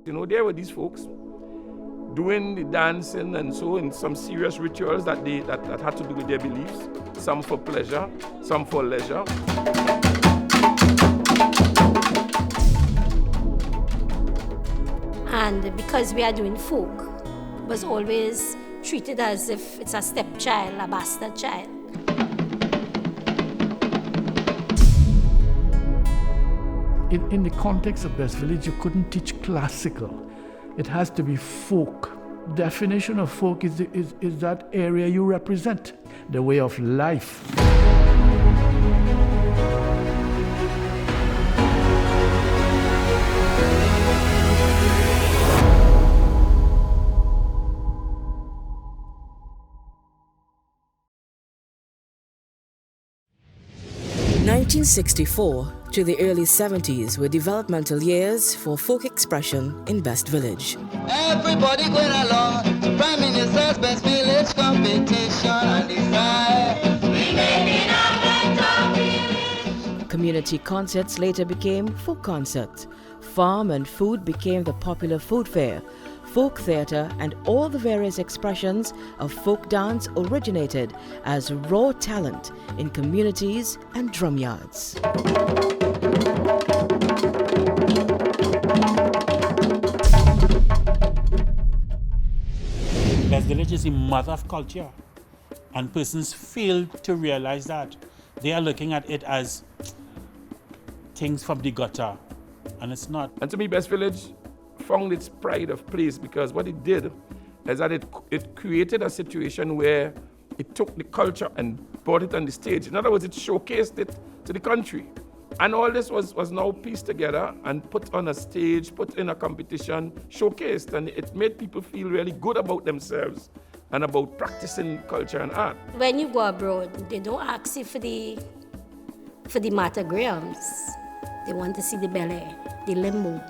You know, there were these folks doing the dancing and so in some serious rituals that had to do with their beliefs, some for pleasure, some for leisure. And because we are doing folk, it was always treated as if it's a stepchild, a bastard child. In the context of Best Village, you couldn't teach classical. It has to be folk. Definition of folk is that area you represent, the way of life. From 1964 to the early 70s were developmental years for folk expression in Best Village. Everybody going along to Prime Minister's Best Village competition and decide we making a better village. Community concerts later became folk concerts. Farm and food became the popular food fair. Folk theatre and all the various expressions of folk dance originated as raw talent in communities and drum yards. Best Village is the mother of culture, and persons fail to realize that. They are looking at it as things from the gutter, and it's not. And to me, Best Village found its pride of place because what it did is that it created a situation where it took the culture and brought it on the stage. In other words, it showcased it to the country. And all this was now pieced together and put on a stage, put in a competition, showcased, and it made people feel really good about themselves and about practicing culture and art. When you go abroad, they don't ask you for the matagrams. They want to see the belly, the limbo,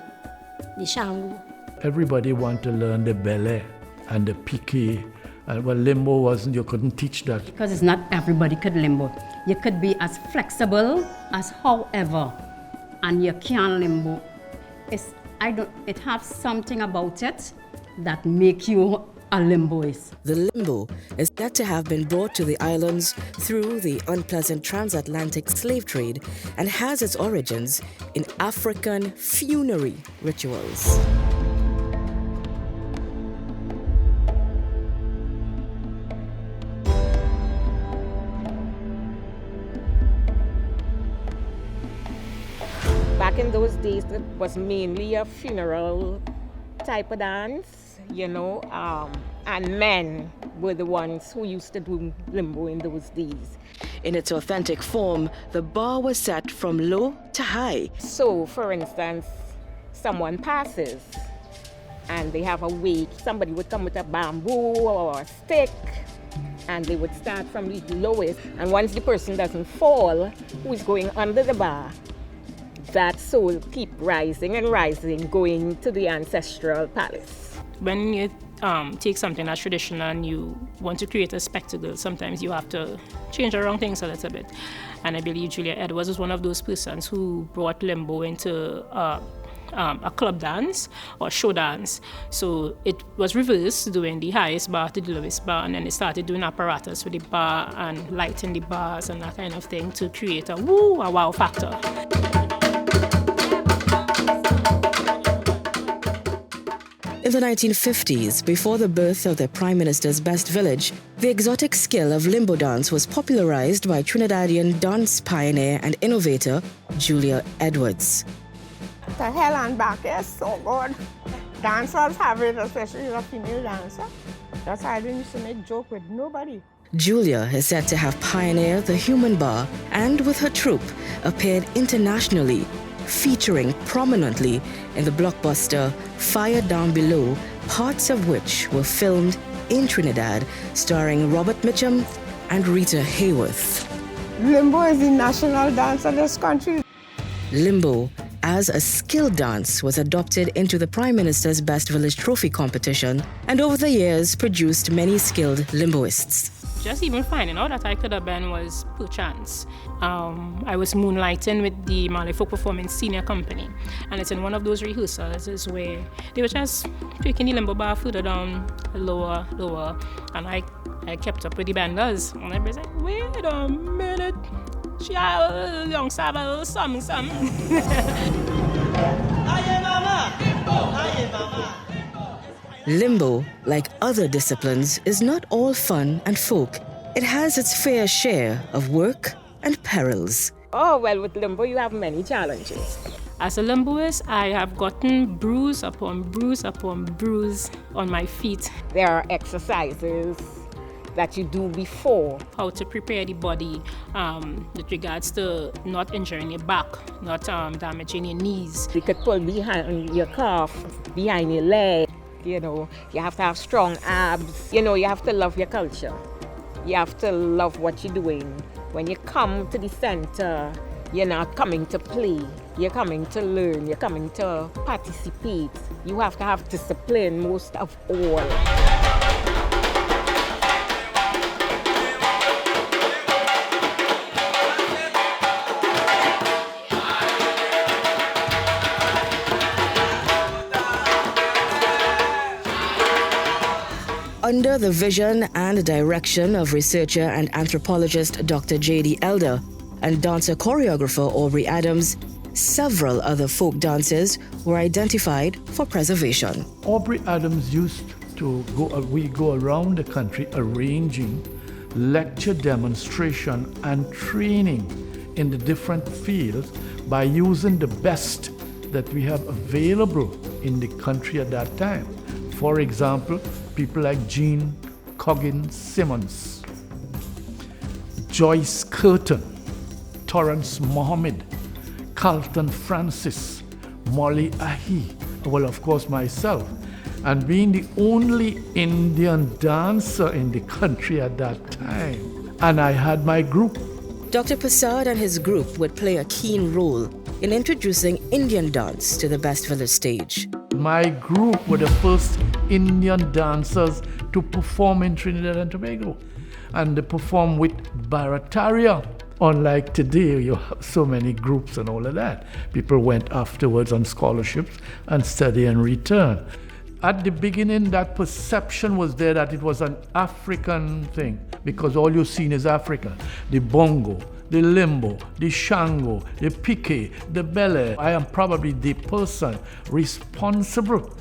the shangu. Everybody want to learn the ballet and the piqué. Well, limbo wasn't, you couldn't teach that. Because it's not everybody could limbo. You could be as flexible as however, and you can limbo. It has something about it that make you a limboist. The limbo is said to have been brought to the islands through the unpleasant transatlantic slave trade and has its origins in African funerary rituals. Back in those days, it was mainly a funeral type of dance, and men were the ones who used to do limbo in those days. In its authentic form, the bar was set from low to high. So, for instance, someone passes and they have a wake. Somebody would come with a bamboo or a stick and they would start from the lowest. And once the person doesn't fall, who is going under the bar, that soul keep rising and rising, going to the ancestral palace. When you take something that's traditional and you want to create a spectacle, sometimes you have to change around things a little bit. And I believe Julia Edwards was one of those persons who brought limbo into a club dance or show dance. So it was reversed, doing the highest bar to the lowest bar, and then they started doing apparatus with the bar and lighting the bars and that kind of thing to create a wow factor. In the 1950s, before the birth of the Prime Minister's Best Village, the exotic skill of limbo dance was popularized by Trinidadian dance pioneer and innovator Julia Edwards. The hell and back is so good. Dancers have it, especially a female dancer. That's why I didn't used to make joke with nobody. Julia is said to have pioneered the human bar and, with her troupe, appeared internationally, featuring prominently in the blockbuster Fire Down Below, parts of which were filmed in Trinidad, starring Robert Mitchum and Rita Hayworth. Limbo is the national dance of this country. Limbo, as a skilled dance, was adopted into the Prime Minister's Best Village Trophy competition and over the years produced many skilled limboists. just even finding out that I could have been was per chance. I was moonlighting with the Malay Folk Performance Senior Company, and it's in one of those rehearsals is where they were just taking the limbo bar further down, lower, and I kept up with the benders, and I was like, wait a minute, young Sabal, some. Limbo, like other disciplines, is not all fun and folk. It has its fair share of work and perils. Oh, well, with limbo, you have many challenges. As a limboist, I have gotten bruise upon bruise upon bruise on my feet. There are exercises that you do before. How to prepare the body with regards to not injuring your back, not damaging your knees. You could pull behind your calf, behind your leg. You know, you have to have strong abs. You know, you have to love your culture. You have to love what you're doing. When you come to the center, you're not coming to play. You're coming to learn. You're coming to participate. You have to have discipline most of all. Under the vision and direction of researcher and anthropologist Dr. J.D. Elder and dancer-choreographer Aubrey Adams, several other folk dances were identified for preservation. Aubrey Adams used to go around the country arranging lecture demonstration and training in the different fields by using the best that we have available in the country at that time. For example, people like Jean Coggins Simmons, Joyce Curtin, Torrance Mohammed, Carlton Francis, Molly Ahi, well, of course, myself. And being the only Indian dancer in the country at that time. And I had my group. Dr. Prasad and his group would play a keen role in introducing Indian dance to the Best Village stage. My group were the first Indian dancers to perform in Trinidad and Tobago. And they performed with Barataria. Unlike today, you have so many groups and all of that. People went afterwards on scholarships and study and return. At the beginning, that perception was there that it was an African thing because all you've seen is Africa. The bongo, the limbo, the shango, the pique, the bele. I am probably the person responsible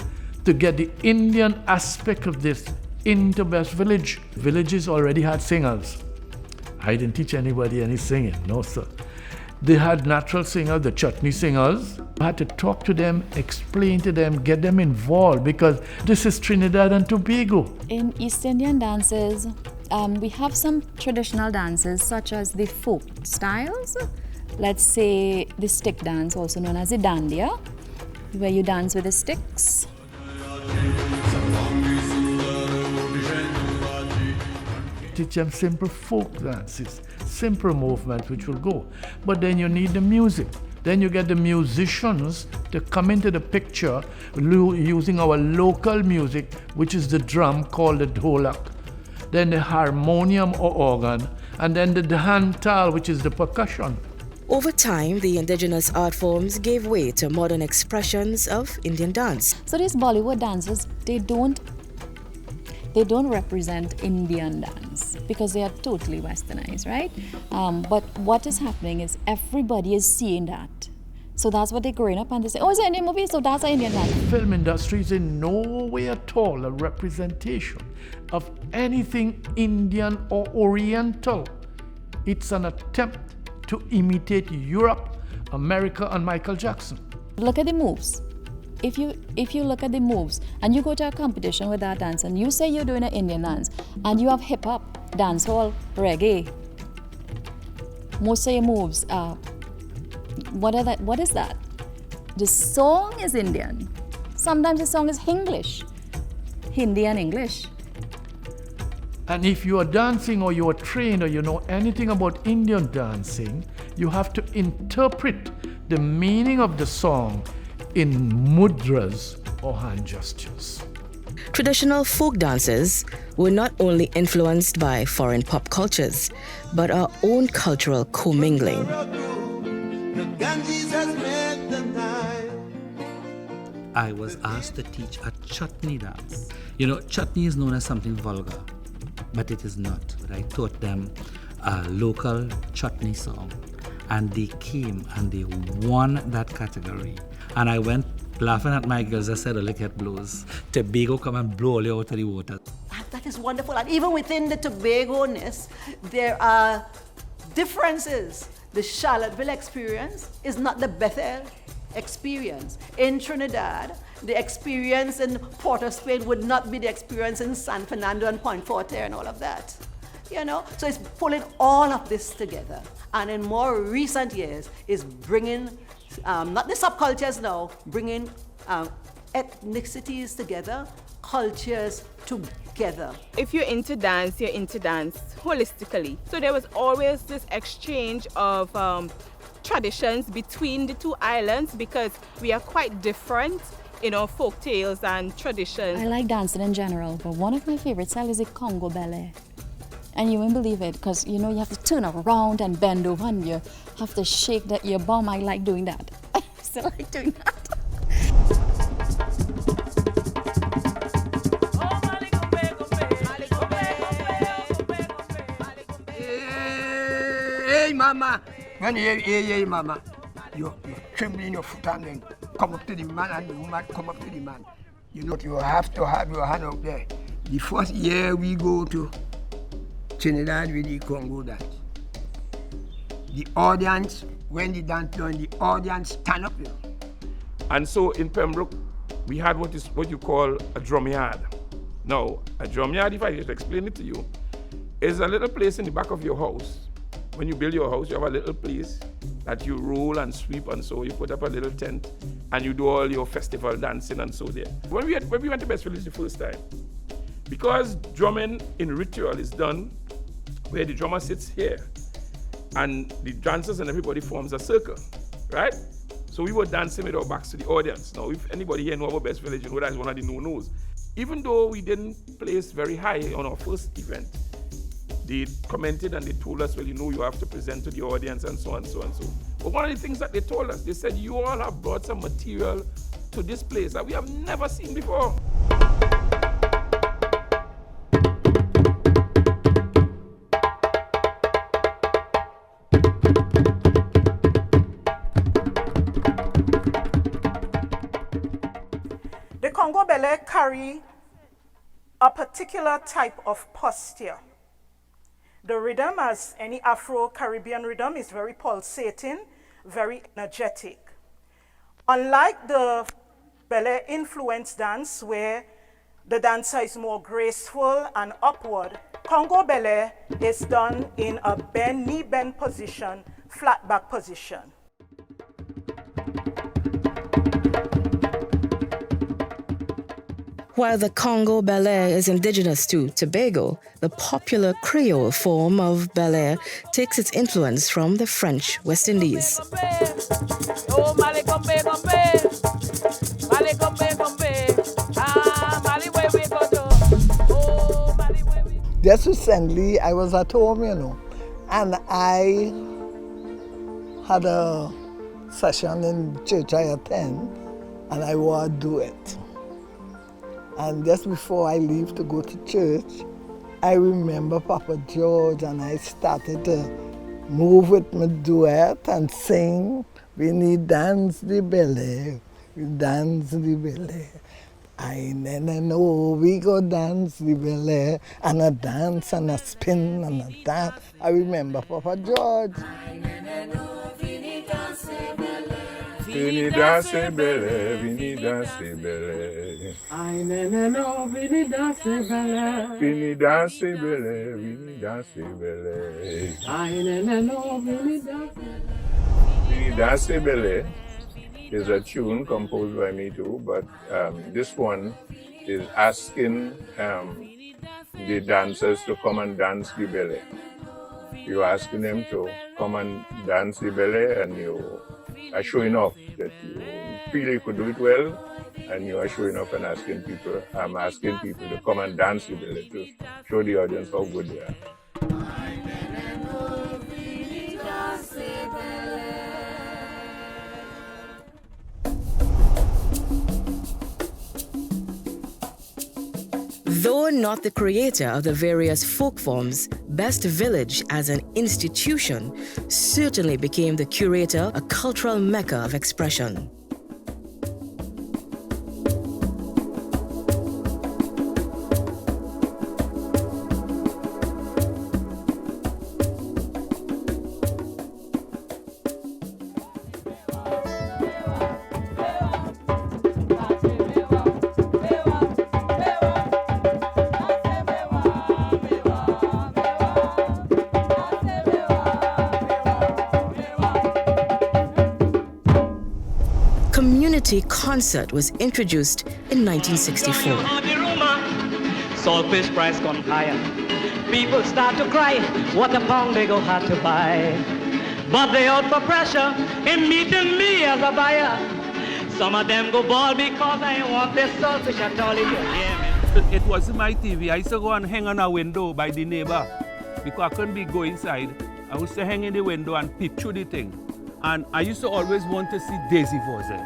to get the Indian aspect of this into Best Village. Villages already had singers. I didn't teach anybody any singing, no sir. They had natural singers, the chutney singers. I had to talk to them, explain to them, get them involved because this is Trinidad and Tobago. In East Indian dances, we have some traditional dances such as the folk styles. Let's say the stick dance, also known as the dandiya, where you dance with the sticks. Teach them simple folk dances, simple movements which will go. But then you need the music. Then you get the musicians to come into the picture using our local music, which is the drum called the dholak, then the harmonium or organ, and then the dhantal, which is the percussion. Over time, the indigenous art forms gave way to modern expressions of Indian dance. So these Bollywood dances, they don't represent Indian dance because they are totally westernized, right? But what is happening is everybody is seeing that. So that's what they're growing up and they say, oh, it's an Indian movie, so that's an Indian dance. The film industry is in no way at all a representation of anything Indian or Oriental. It's an attempt to imitate Europe, America, and Michael Jackson. Look at the moves. If you look at the moves and you go to a competition with that dance and you say you're doing an Indian dance and you have hip-hop, dancehall, reggae, most of your moves are, what is that? The song is Indian. Sometimes the song is English, Hindi and English. And if you are dancing or you are trained or you know anything about Indian dancing, you have to interpret the meaning of the song in mudras or hand gestures. Traditional folk dances were not only influenced by foreign pop cultures, but our own cultural commingling. I was asked to teach a chutney dance. You know, chutney is known as something vulgar, but it is not. But I taught them a local chutney song, and they came and they won that category. And I went laughing at my girls. I said, look at blows. Tobago come and blow all you out of the water. That is wonderful. And even within the Tobago-ness, there are differences. The Charlottesville experience is not the Bethel experience. In Trinidad, the experience in Port of Spain would not be the experience in San Fernando and Point Forte and all of that. You know, so it's pulling all of this together. And in more recent years, is bringing, not the subcultures now, bringing ethnicities together, cultures together. If you're into dance holistically. So there was always this exchange of traditions between the two islands because we are quite different in our folk tales and traditions. I like dancing in general, but one of my favorite styles is the Congo ballet. And you won't believe it, because you know you have to turn around and bend over and you have to shake your bum. I like doing that. I still like doing that. Hey, mama. When you hey, mama, you're trembling your foot and then come up to the man and the woman come up to the man. You know, you have to have your hand up there. The first year we go to Trinidad with the Congo dance. The audience, when the dance done, the audience stand up there. And so in Pembroke, we had what you call a drum yard. Now, a drum yard, if I just explain it to you, is a little place in the back of your house. When you build your house, you have a little place that you roll and sweep, and so you put up a little tent and you do all your festival dancing and so there. When we went to Best Village the first time, because drumming in ritual is done where the drummer sits here and the dancers and everybody forms a circle, right? So we were dancing with our backs to the audience. Now, if anybody here know about Best Village, you know that's one of the no-nos. Even though we didn't place very high on our first event, they commented and they told us, well, you know, you have to present to the audience and so on and so on and so. But one of the things that they told us, they said, you all have brought some material to this place that we have never seen before. The Congo ballet carry a particular type of posture. The rhythm, as any Afro-Caribbean rhythm, is very pulsating, very energetic. Unlike the ballet-influenced dance, where the dancer is more graceful and upward, Congo ballet is done in a knee bend position, flat back position. While the Congo ballet is indigenous to Tobago, the popular Creole form of ballet takes its influence from the French West Indies. Just recently, I was at home, you know, and I had a session in church I attend, and I want to do it. And just before I leave to go to church, I remember Papa George, and I started to move with my duet and sing, we need dance the ballet, we dance the ballet. I know we go dance the ballet, and a dance and a spin and a dance. I remember Papa George. Vini danse belle, vini danse belle. I know, vini danse belle. Vini danse belle, vini danse belle. I know, vini danse belle. Vini danse belle is a tune composed by me too, but this one is asking the dancers to come and dance the ballet. You're asking them to come and dance the ballet, and you are showing off that you feel you could do it well, and you are showing up and asking people to come and dance with you to show the audience how good they are. Though not the creator of the various folk forms, Best Village as an institution certainly became the curator, a cultural mecca of expression. Community concert was introduced in 1964. Saltfish price gone higher. People start to cry, what a pound they go hard to buy. But they out for pressure in meeting me as a buyer. Some of them go bald because I want this saltfish at all, if you hear me. It wasn't my TV. I used to go and hang on a window by the neighbor because I couldn't be go inside. I used to hang in the window and peep through the thing. And I used to always want to see Daisy Voisin.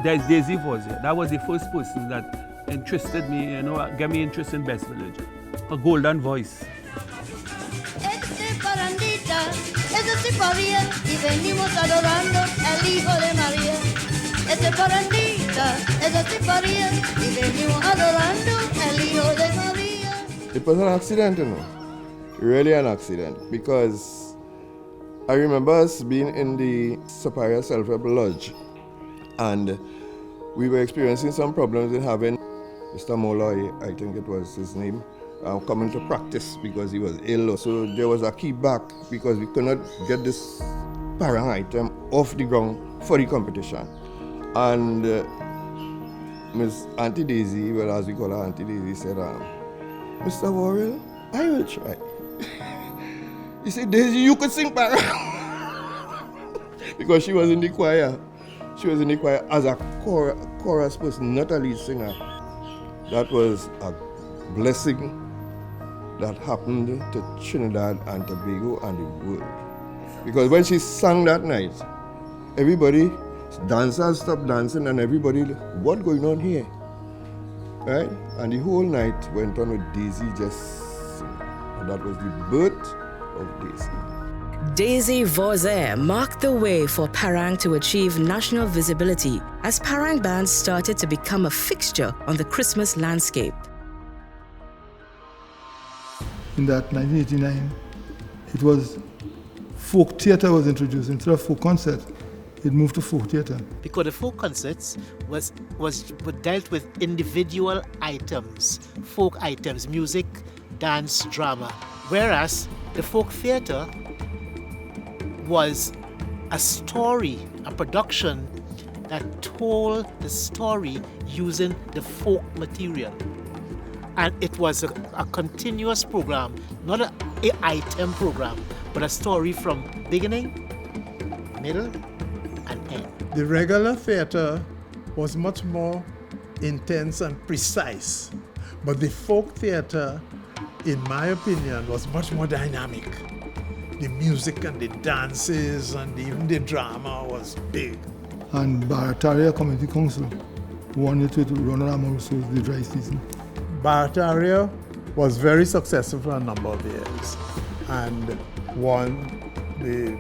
There's Daisy Voisin. That was the first person that interested me, you know, gave me interest in Best Village. A golden voice. Este parandita, este paría, y venimos adorando al Hijo de María. Este parandita, este paría, y venimos adorando al Hijo de María. It was an accident, you know, really an accident, because I remember us being in the Superior Self-Help Lodge, and we were experiencing some problems in having Mr. Molloy, I think it was his name, coming to practice because he was ill. So there was a key back because we could not get this parang item off the ground for the competition. And Miss Auntie Daisy, well, as we call her Auntie Daisy, said, Mr. Worrell, I will try. He said, Daisy, you could sing parang. Because she was in the choir. She was in the choir as a chorus person, not a lead singer. That was a blessing that happened to Trinidad and Tobago and the world. Because when she sang that night, everybody, dancers stopped dancing and everybody, what's going on here? Right? And the whole night went on with Daisy just singing. And that was the birth of Daisy. Daisy Voisin marked the way for parang to achieve national visibility as parang bands started to become a fixture on the Christmas landscape. In that 1989, it was folk theatre was introduced. Instead of folk concert, it moved to folk theatre. Because the folk concerts were dealt with individual items, folk items, music, dance, drama. Whereas the folk theatre was a story, a production that told the story using the folk material. And it was a continuous program, not an item program, but a story from beginning, middle, and end. The regular theatre was much more intense and precise, but the folk theatre, in my opinion, was much more dynamic. The music and the dances and even the drama was big. And Barataria Community Council wanted to run around also the dry season. Barataria was very successful for a number of years and won the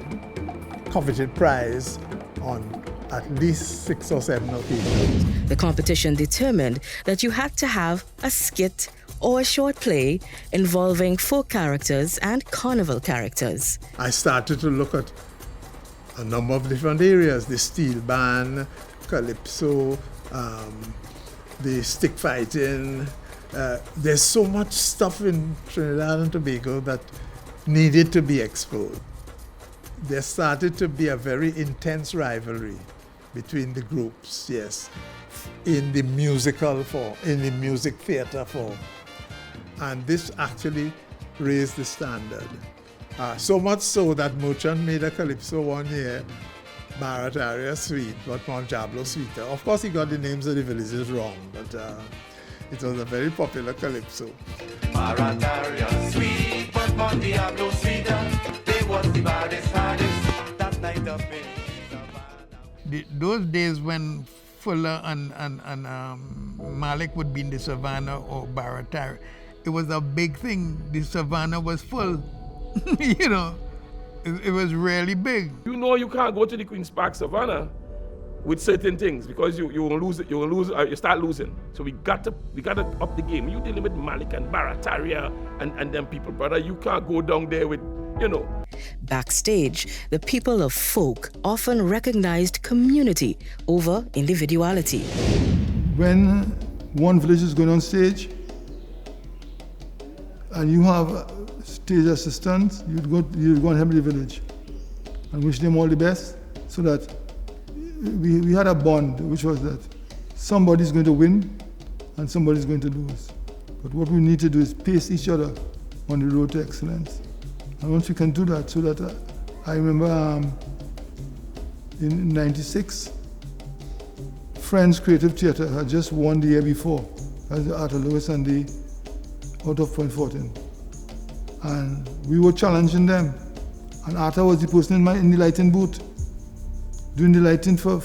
coveted prize on at least 6 or 7 occasions. The competition determined that you had to have a skit or a short play involving folk characters and carnival characters. I started to look at a number of different areas, the steel band, calypso, the stick fighting. There's so much stuff in Trinidad and Tobago that needed to be explored. There started to be a very intense rivalry between the groups, yes, in the musical form, in the music theatre form. And this actually raised the standard. So much so that Merchant made a calypso one year Barataria sweet, but Mount Diablo sweeter. Of course, he got the names of the villages wrong, but it was a very popular calypso. Barataria sweet, but Mount Diablo sweeter. They was the baddest, hardest that night up in those days when Fuller and Malik would be in the Savannah or Barataria, it was a big thing. The Savannah was full, you know. It was really big. You know you can't go to the Queen's Park Savannah with certain things because you will lose it. You will lose. You start losing. So we got to up the game. You dealing with Malik and Barataria and them people, brother. You can't go down there with, you know. Backstage, the people of folk often recognized community over individuality. When one village is going on stage and you have stage assistants, you'd go and help the village and wish them all the best, so that we had a bond, which was that somebody's going to win and somebody's going to lose. But what we need to do is pace each other on the road to excellence. And once we can do that, so that I remember in '96, Friends Creative Theatre had just won the year before as the Arthur Lewis and the Out of Point 14. And we were challenging them. And Arthur was the person in the lighting booth, doing the lighting for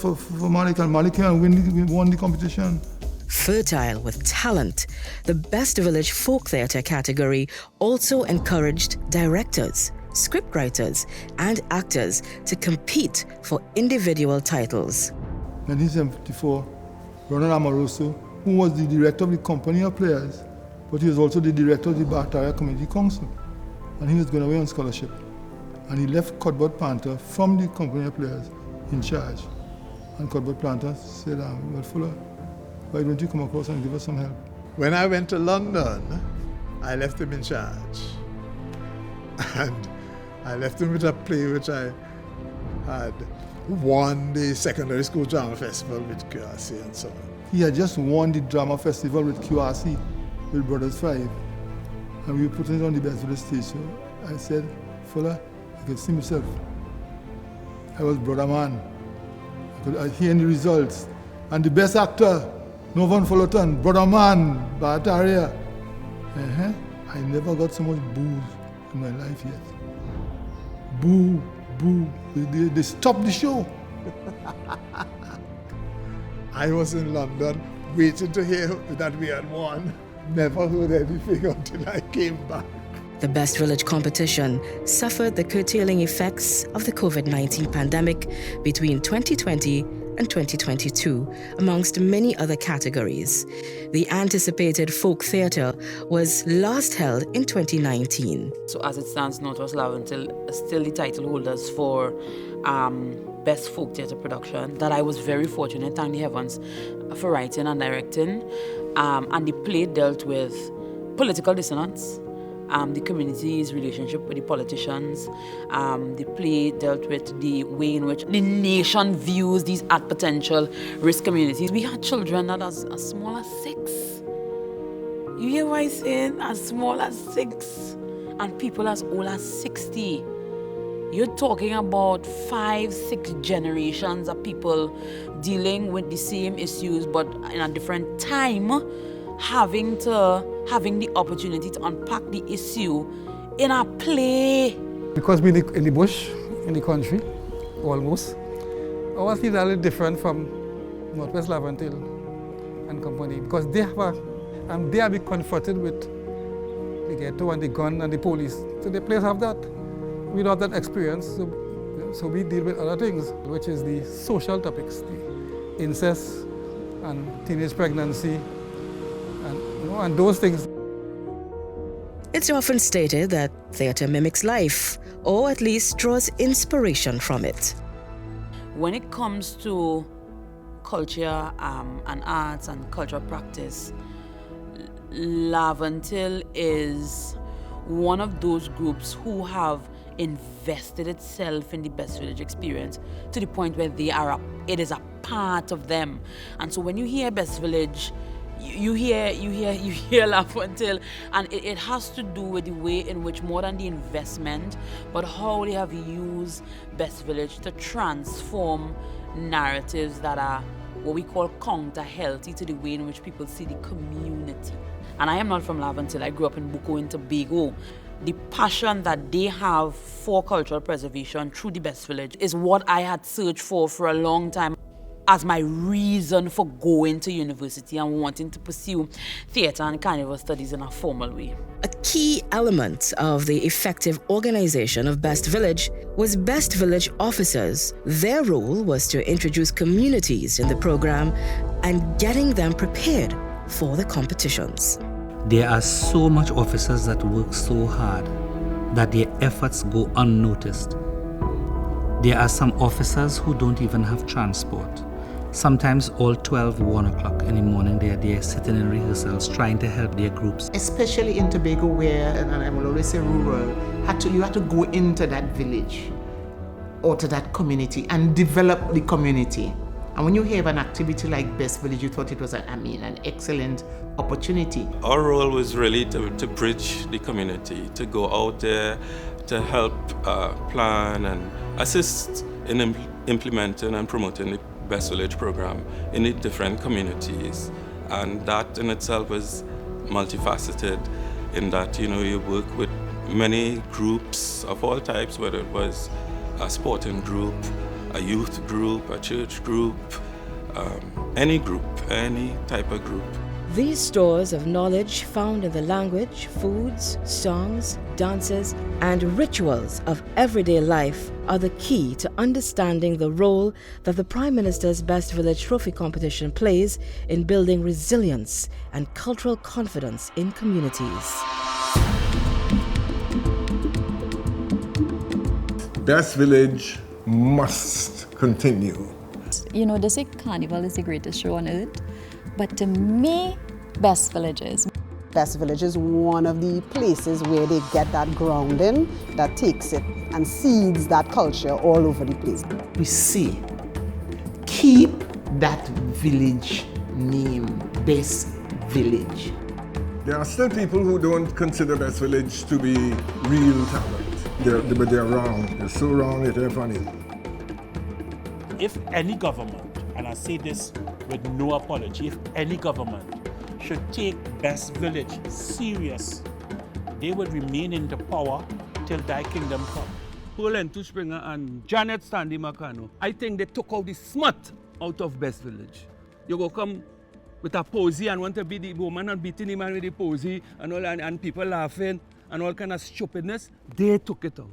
Malik, and Malik came and won the competition. Fertile with talent, the Best Village Folk Theatre category also encouraged directors, scriptwriters, and actors to compete for individual titles. In 1974, Ronald Amoroso, who was the director of the Company of Players, but he was also the director of the Barataria Community Council, and he was going away on scholarship. And he left Cuthbert Panther from the Company of Players in charge. And Cuthbert Panther said, well, Fuller, why don't you come across and give us some help? When I went to London, I left him in charge. And I left him with a play which I had won the secondary school drama festival with QRC and so on. He had just won the drama festival with QRC, with Brothers 5. And we were putting it on the Best Village stage. So I said, Fuller, I could see myself. I was brother man. I could hear the results. And the best actor, Novan Fullerton, brother man, Barataria. I never got so much boos in my life yet. Boo, boo. They stopped the show. I was in London waiting to hear that we had won. Never heard anything until I came back. The Best Village competition suffered the curtailing effects of the COVID-19 pandemic between 2020 and 2022, amongst many other categories. The anticipated folk theatre was last held in 2019. So as it stands now, Northwest Laventille still the title holders for Best Folk Theatre Production, that I was very fortunate, thank the heavens, for writing and directing. And the play dealt with political dissonance, the community's relationship with the politicians. The play dealt with the way in which the nation views these at potential risk communities. We had children that as small as 6. You hear what I'm saying? As small as 6. And people as old as 60. You're talking about 5, 6 generations of people dealing with the same issues, but in a different time, having the opportunity to unpack the issue in a play. Because we're in the bush, in the country, almost, ours is a little different from Northwest Laventille and company, because they are being confronted with the ghetto and the gun and the police. So the players have that. We don't have that experience, so we deal with other things, which is the social topics, the incest and teenage pregnancy, and those things. It's often stated that theatre mimics life, or at least draws inspiration from it. When it comes to culture and arts and cultural practice, Laventille is one of those groups who have invested itself in the Best Village experience to the point where it is a part of them. And so when you hear Best Village, you hear laugh until, and it has to do with the way in which, more than the investment, but how they have used Best Village to transform narratives that are what we call counter-healthy to the way in which people see the community. And I am not from Laventille. I grew up in Bucco in Tobago. The passion that they have for cultural preservation through the Best Village is what I had searched for a long time as my reason for going to university and wanting to pursue theatre and carnival studies in a formal way. A key element of the effective organization of Best Village was Best Village officers. Their role was to introduce communities in the program and getting them prepared for the competitions. There are so much officers that work so hard that their efforts go unnoticed. There are some officers who don't even have transport. Sometimes all 12, 1 o'clock in the morning, they are there sitting in rehearsals trying to help their groups. Especially in Tobago where, and I will always say rural, you had to go into that village or to that community and develop the community. And when you have an activity like Best Village, you thought it was an excellent opportunity. Our role was really to bridge the community, to go out there, to help plan and assist in implementing and promoting the Best Village program in the different communities. And that in itself was multifaceted in that, you work with many groups of all types, whether it was a sporting group, a youth group, a church group, any type of group. These stores of knowledge found in the language, foods, songs, dances, and rituals of everyday life are the key to understanding the role that the Prime Minister's Best Village Trophy competition plays in building resilience and cultural confidence in communities. Best Village must continue. They say carnival is the greatest show on earth, but to me, Best Village is. Best Village is one of the places where they get that grounding that takes it and seeds that culture all over the place. We say, keep that village name, Best Village. There are still people who don't consider Best Village to be real talent. But they're wrong. They're so wrong, it's funny. If any government, and I say this with no apology, if any government should take Best Village serious, they would remain in the power till thy kingdom come. Paul and Tushpringer and Janet Stanley Makano, I think they took out the smut out of Best Village. You go come with a posy and want to be the woman and beating the man with the posy and all, and people laughing and all kind of stupidness. They took it out.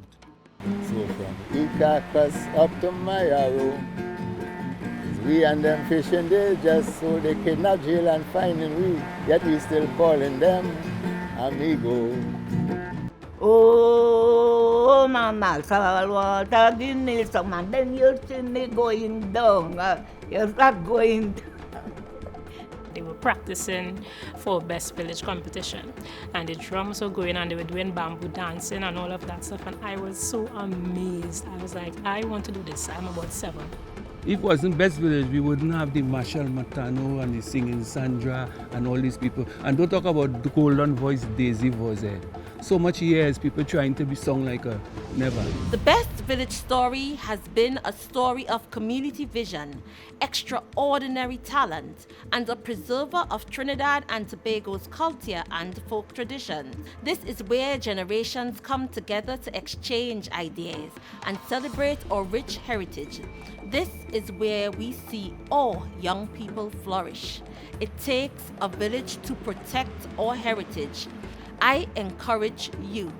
So from Ikakas up to Mayaro, we and them fishing there just so they kidnap, jail and finding we, yet we still calling them amigo. Oh, Mama, Salwater, Guinness, man, then you see me going down. You're not going down. They were practicing for Best Village competition, and the drums were going and they were doing bamboo dancing and all of that stuff, and I was so amazed. I was like, I want to do this. I'm about 7. If it wasn't Best Village, we wouldn't have the Marshall Matano and the singing Sandra and all these people. And don't talk about the golden voice Daisy Voze. So much years, people trying to be sung like her. Never. The Best Village story has been a story of community vision, extraordinary talent, and a preserver of Trinidad and Tobago's culture and folk traditions. This is where generations come together to exchange ideas and celebrate our rich heritage. This is where we see all young people flourish. It takes a village to protect our heritage. I encourage you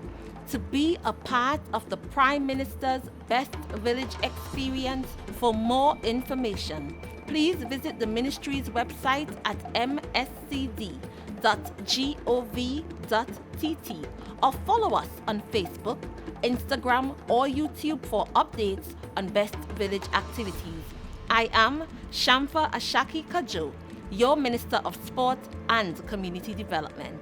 to be a part of the Prime Minister's Best Village experience. For more information, please visit the ministry's website at mscd.gov.tt or follow us on Facebook, Instagram, or YouTube for updates on Best Village activities. I am Shamfa Ashaki Kajo, your Minister of Sport and Community Development.